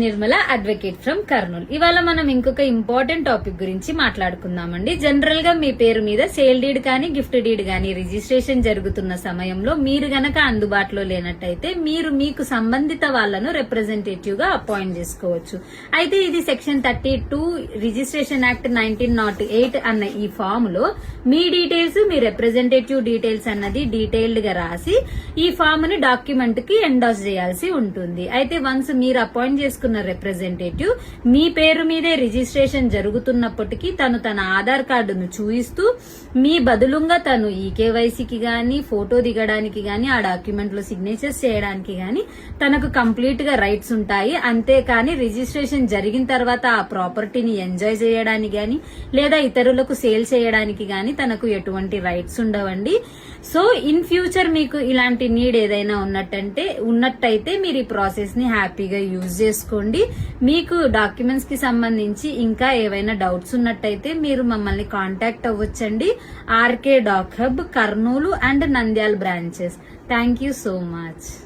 Nirmala advocate from Kurnool. ఇవాళ మనం ఇంకొక ఇంపార్టెంట్ టాపిక్ గురించి మాట్లాడుకుందామండి. జనరల్ గా మీ పేరు మీద సేల్ డీడ్ కానీ గిఫ్ట్ డీడ్ కానీ రిజిస్ట్రేషన్ జరుగుతున్న సమయంలో మీరు గనక అందుబాటులో లేనట్టయితే మీరు మీకు సంబంధిత వాళ్లను రిప్రజెంటేటివ్ గా అపాయింట్ చేసుకోవచ్చు. అయితే ఇది సెక్షన్ 32 రిజిస్ట్రేషన్ యాక్ట్ 1908 అన్న ఈ ఫామ్ లో మీ డీటెయిల్స్, మీ రిప్రజెంటేటివ్ డీటెయిల్స్ అన్నది డీటెయిల్డ్ గా రాసి ఈ ఫామ్ ని డాక్యుమెంట్ కి ఎండాస్ చేయాల్సి ఉంటుంది. అయితే వన్స్ మీరు అపాయింట్ చేసుకున్న రిప్రజెంటేటివ్ మీ పేరు మీదే రిజిస్ట్రేషన్ జరుగుతున్నప్పటికీ తను తన ఆధార్ కార్డును చూపిస్తూ మీ బదులుగా తను ఈ కేవైసీకి గాని, ఫోటో దిగడానికి గాని, ఆ డాక్యుమెంట్ లో సిగ్నేచర్స్ చేయడానికి గాని తనకు కంప్లీట్ గా రైట్స్ ఉంటాయి. అంతేకాని రిజిస్ట్రేషన్ జరిగిన తర్వాత ఆ ప్రాపర్టీని ఎంజాయ్ చేయడానికి గాని లేదా ఇతరులకు సేల్ చేయడానికి గాని తనకు ఎటువంటి రైట్స్ ఉండవండి. సో ఇన్ ఫ్యూచర్ మీకు ఇలాంటి నీడ్ ఏదైనా ఉన్నట్టయితే మీరు ఈ ప్రాసెస్ ని హ్యాపీగా యూజ్ చేసుకోండి. మీకు డాక్యుమెంట్స్ కి సంబంధించి ఇంకా ఏవైనా డౌట్స్ ఉన్నట్టయితే మీరు మమ్మల్ని కాంటాక్ట్ అవ్వచ్చండి. RK doc hub, Kurnool and Nandyal branches. Thank you so much.